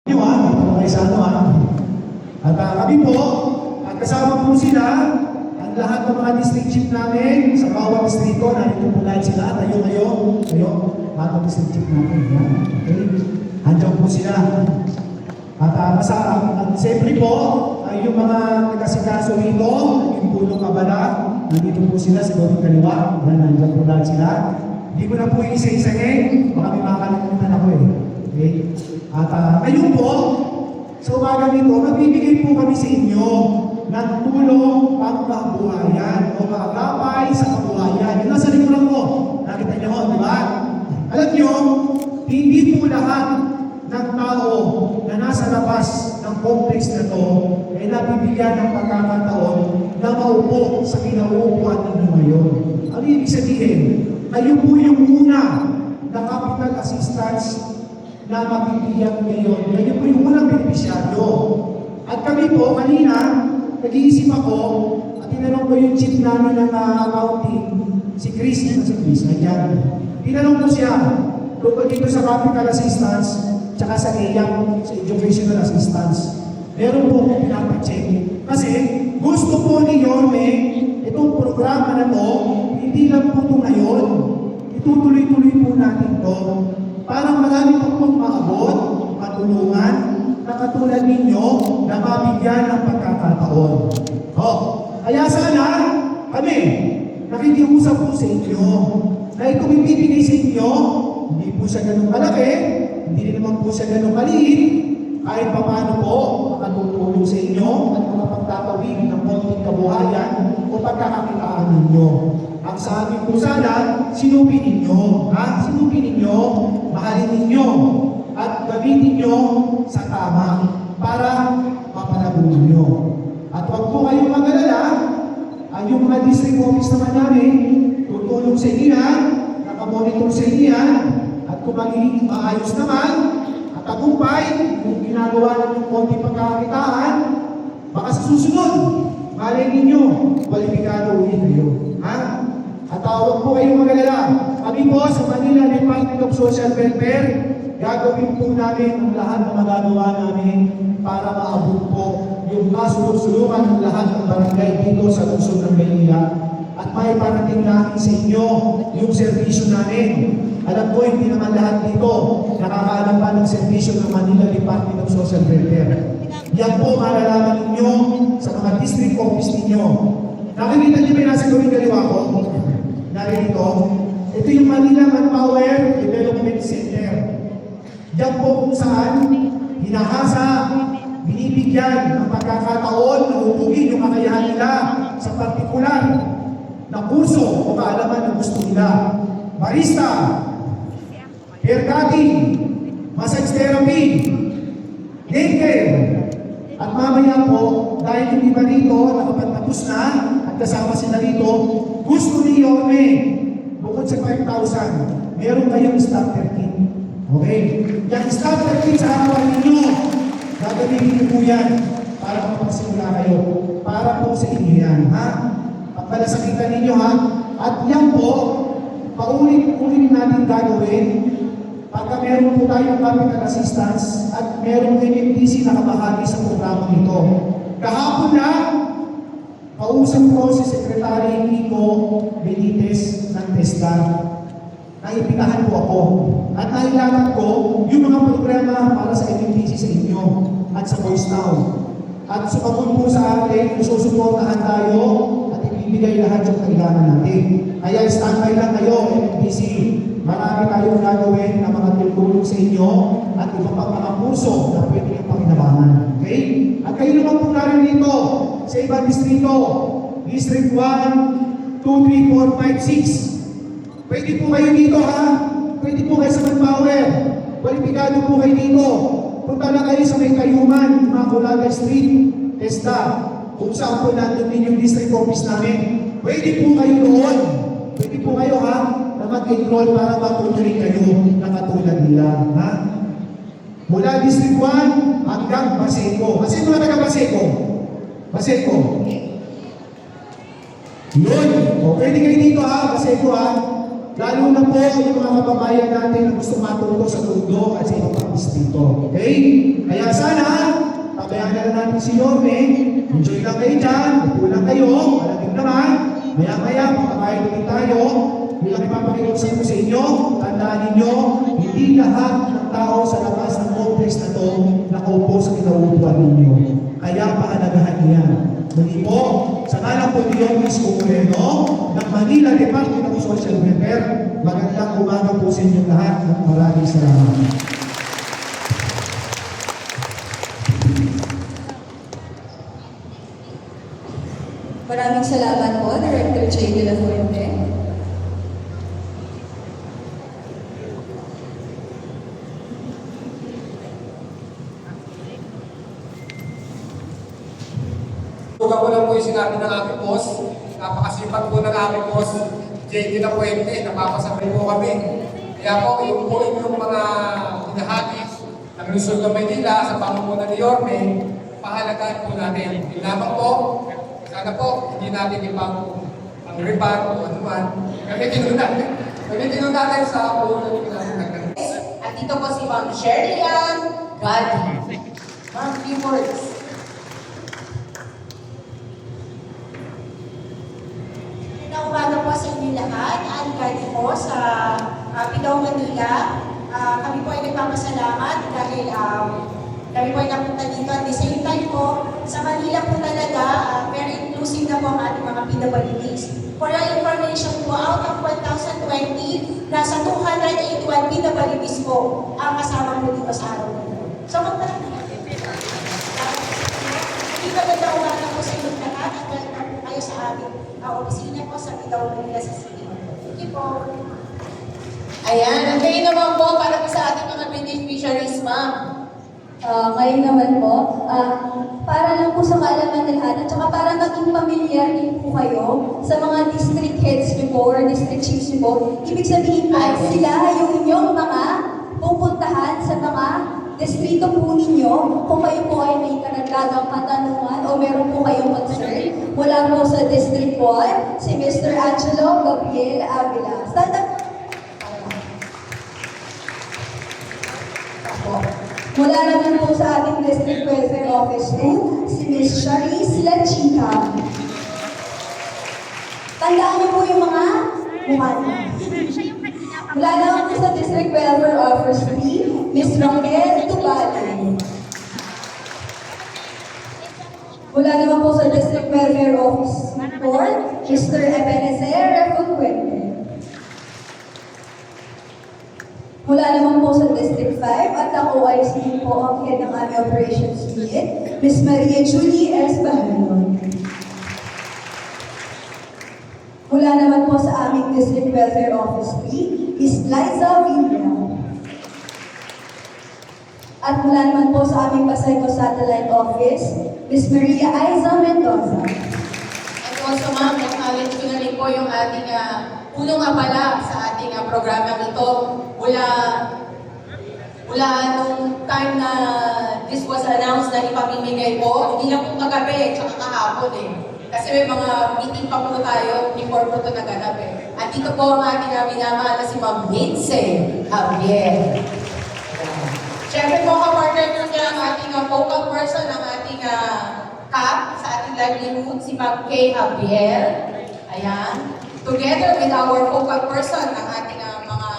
Dito na kayo sa At kami po, at kasama po sila, ang lahat ng mga district chief namin, sa bawat distrito, narito po lahat sila. Tayo, lahat ng district chief namin. Okay? Andiyan po sila. At siyempre po, ay yung mga nagkasikaso rito, yung pulong kabala, nandito po sila sa gawing kaliwa. Nandiyan po lahat sila. Hindi ko na po isa-isahin, baka may makakalimutan ako eh. Okay? At ngayon po, sa umaga nito, magbibigay po kami sa inyo ng tulong pangkabuhayan o kaagapay sa kabuhayan. Yun nasa likuran ko. Nakita niyo ho, di ba? Alam niyo, hindi po lahat ng tao na nasa labas ng complex na to ay nabibigyan ng pagkakataon na maupo sa kinauupuan ninyo ngayon. Ano ibig sabihin? Kayo po yung una na capital assistance na mabibigyan ngayon. Kayo po yung unang benepisyaryo. At kami po, kanina, nag-iisip ako at tinanong ko yung chief namin ng accounting, si Chris, nandiyan. Tinanong ko siya, tungkol dito sa capital assistance, tsaka sa EYAP, sa educational assistance. Meron po akong pinapacheck. Kasi gusto po ni Yorme, itong programa na to, hindi lang po ito ngayon. Itutuloy-tuloy po natin to. Parang marami pa pong maabot, matulungan, na katulad ninyo na mabigyan ng pagkakataon. Kaya sana kami, nakikiusap po sa inyo na itong ibibigay sa inyo, hindi po siya ganun malaki, hindi naman po siya ganun maliit, kahit pa paano po makatutulong sa inyo at mga pagtatawid ng konting kabuhayan o pagkakakitaan ninyo. Ang sa amin po sana, sinupin ninyo. Sinupin ninyo, mahalin ninyo, at gamitin ninyo sa tama para mapanabuhan ninyo. At huwag po kayong mag-alala, ang yung mga district office naman namin, tutulong sa inyo yan, nakamonitor sa inyo yan, at kung magiging maayos naman, at tagumpay, kung ginagawa ng konting pagkakakitaan, baka sa susunod, malay ninyo, kwalipikado ulit kayo. At huwag po kayong mag-alala. Kami po sa Manila Department of Social Welfare, gagawin po namin ang lahat na magagawa namin para maabot po yung kasulong-sulungan ng lahat ng barangay dito sa lungsod ng Maynila at may parating namin sa inyo yung servisyo namin. Alam ko, hindi naman lahat dito nakakaalam pa ng servisyo ng Manila Department of Social Welfare. Yan po malalaman ninyo sa mga district office ninyo. Nakikita niyo ba yung nasa gawing kaliwa ko? Narito. Ito yung Manila Manpower Development Center. Diyan po kung saan hinahasa, binibigyan ng pagkakataon na upugin yung kakayahan nila sa partikular na kurso o kaalaman na gusto nila. Barista, hair cutting, massage therapy, daycare. At mamaya po, dahil yung iba rito nakapagtapos na at kasama sila rito, gusto ni Yorme, bukod sa 5,000, meron kayong starter kit. Okay? Yung starter kit sa harapan ninyo, gagamitin niyo po yan para mapagsimula kayo. Para po sa inyo yan, Pagpalasakitan ninyo, At yan po, paulit-ulit natin gagawin pagka meron po tayong capital assistance at merong NMDC na kabahagi sa programa nito. Kahapon na, kausap ko si Secretary Nico Benitez ng TESDA. Naipitahan po ako at nailangan ko yung mga programa para sa NMDC sa inyo at sa Boys Town. At sumagot po sa atin, susuportahan tayo at ibibigay lahat yung kailangan natin. Kaya standby lang kayo, NMDC. Marami tayong gagawin na mga tulong sa inyo at iba pang mga kurso na pwede yung pakinabangan. Okay? At kayo naman po narin dito sa ibang distrito. District 1, 2, 3, 4, 5, 6. Pwede po kayo dito, Pwede po kayo sa Manpower. Kwalipikado po kayo dito. Punta lang kayo sa may Kayuman, Maculaga Street, TESDA. Kung saan po nandun din yung district office namin. Pwede po kayo doon. Pwede po kayo, na mag-enroll para matuloy kayo na katulad nila. Mula District 1 hanggang Baseco. Kasi mga taga-Baseco. Baseco. Yun. O, pwede kayo dito, Baseco, Lalo na po yung mga kababayan natin na gusto matuto sa mundo at sa ibang distrito. Okay? Kaya natin si Yorme. Enjoy lang kayo dyan, upo lang kayo, malating naman. Maya-maya, makakain ulit tayo. Bilang ipapakiusap ko sa inyo, tandaan ninyo, hindi lahat ng tao sa labas ng complex na to nakaupo sa kinauupuan ninyo. Kaya pahalagahan niya. Muli po, sa ngalan po ni Yorme Moreno ng Manila Department of Social Welfare, magandang umaga po sa inyong lahat at maraming salamat. Maraming salamat po, Director J. De La Fuente. Tuga ko lang po yung sinabi ng aming boss. Napakasipag po ng aming boss, J.D. na Puente. Napapasabay po kami. Kaya po, yung po yung mga hinahagis ng Luzon ng Maynila sa pamumuno ni Yorme, pahalagaan po natin. Yung lamang po, sana po, hindi natin ibang ang riban o anuman. Gamitin natin sa puno ng natin. At dito po si Ma'am Shirley Ann Gadi. Ma'am, few words. Magandang umaga po sa inyo lahat. Ann Gadi po sa Pidao, Manila. Kami po ay nagpapasalamat dahil kami po ay napunta dito. At the same time po, sa Manila po talaga, very inclusive na po ang ating mga PWDs. For your information po, out of 1,020, nasa 281 PWDs po ang kasama po dito sa araw nito. So, magparaming magandang umaga po sa inyo lahat at welcome po kayo sa ating opisina po sa Pidao, Manila sa City. Thank you po. Ayan, ang kayo naman po para po sa ating mga beneficiaries, ma'am. Ngayon naman po, para lang po sa kaalaman ng lahat, at saka para maging pamilyar din po kayo sa mga district heads niyo po or district chiefs niyo po. Ibig sabihin po, sila yung inyong mga pupuntahan sa mga distrito po ninyo kung kayo po ay may karagdagang katanungan o meron po kayong concern. Mula po sa District 1, si Mr. Angelo Gabriel Avila. Stand up. Mula naman po sa ating District Welfare Office 2, si Ms. Charisse Lachica. Tandaan niyo po yung mga mukha niyo. Mula naman po sa District Welfare Office 3, Ms. Raquel Tubali. Mula naman po sa District Welfare Office 4, Mr. Ebenezer Refuente. Mula naman po sa District 5 at ang OIC po ang head ng aming operations unit, Ms. Maria Julie S. Bahalon. Mula naman po sa aming District Welfare Office 3, Ms. Liza Villa. At mula naman po sa aming Pasayco Satellite Office, Ms. Maria Aiza Mendoza. And also, ma'am, acknowledge ko na rin po yung ating punong abala sa ating programa ito. Mula nung time na this was announced na ipamimigay po, hindi lang po kagabi, tsaka kahapon eh. Kasi may mga meeting pa po tayo before po ito naganap eh. At dito po ang ating minamahal na si Ma'am Lindsay Javier. Siyempre po, kapartner nyo niya ang ating focal person, ang ating CAP sa ating livelihood, si Ma'am Kay Javier. Ayan. Together with our focal person, ang ating mga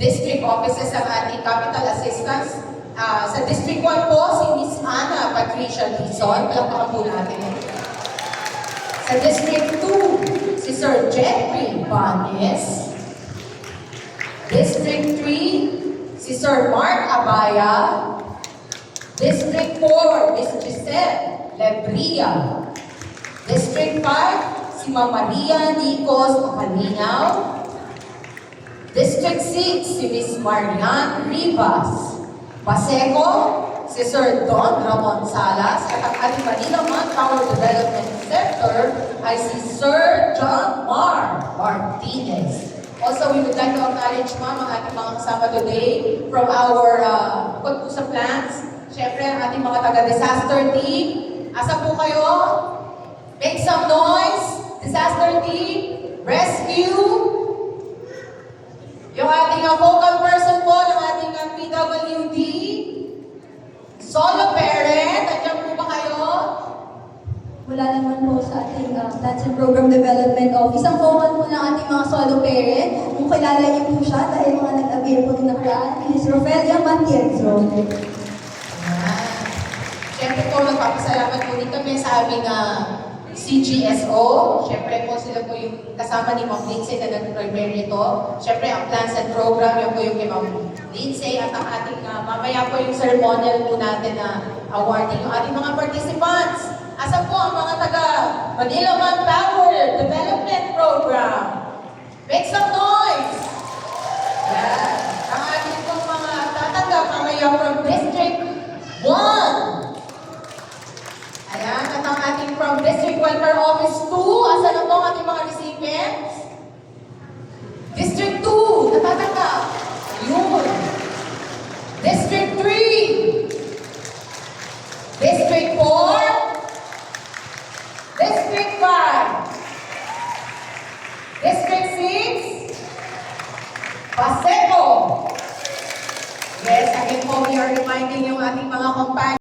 district offices, ang ating capital assistance. Sa District 1 po, si Miss Ana Patricia Dizon. Palakpakan po natin. Sa District 2, si Sir Jeffrey Banes. District 3, si Sir Mark Abaya. District 4, Miss Giselle Lebria. District 5, si Ma'am Maria Nicos Makalinaw. District 6, si Miss Marian Rivas. Paseco, si Sir Don Ramon Salas. At ang ating Manila Manpower Development Center ay si Sir John Mar Martinez. Also, we would like to acknowledge, ma'am, ang ating mga kasama today from our Pagpusa Plans. Siyempre, ang ating mga taga-disaster team. Asa po kayo? Make some noise! Disaster team, rescue. Yung ating focal person po ng ating PWD. Solo parent, nandiyan po ba kayo? mula naman po sa ating Plans and Program Development Office. Ang focal po ng ating mga solo parent, kung kilala niyo po siya dahil mga nag-avail po din nakaraan, is Rofelia Matienzo. Siyempre po, magpapasalamat po din kami sa aming CGSO. Siyempre po, sila po yung kasama ni Ma'am Lindsay na nag-prepare nito. Siyempre, ang plans and program, yan po yung kay Ma'am Lindsay at ang ating, mamaya po yung ceremonial po natin na awarding yung ating mga participants. Asa po ang mga taga Manila Manpower Development Program? Make some noise! Yan. Ang ating pong mga tatanggap mamaya from District 1. Ayan, at ang ating from District Welfare Office 2, asa na po ang ating mga recipients? District 2, natatanggap. Yun. District 3. District 4. District 5. District 6. Paseco. Yes, again po, we are reminding yung ating mga companions.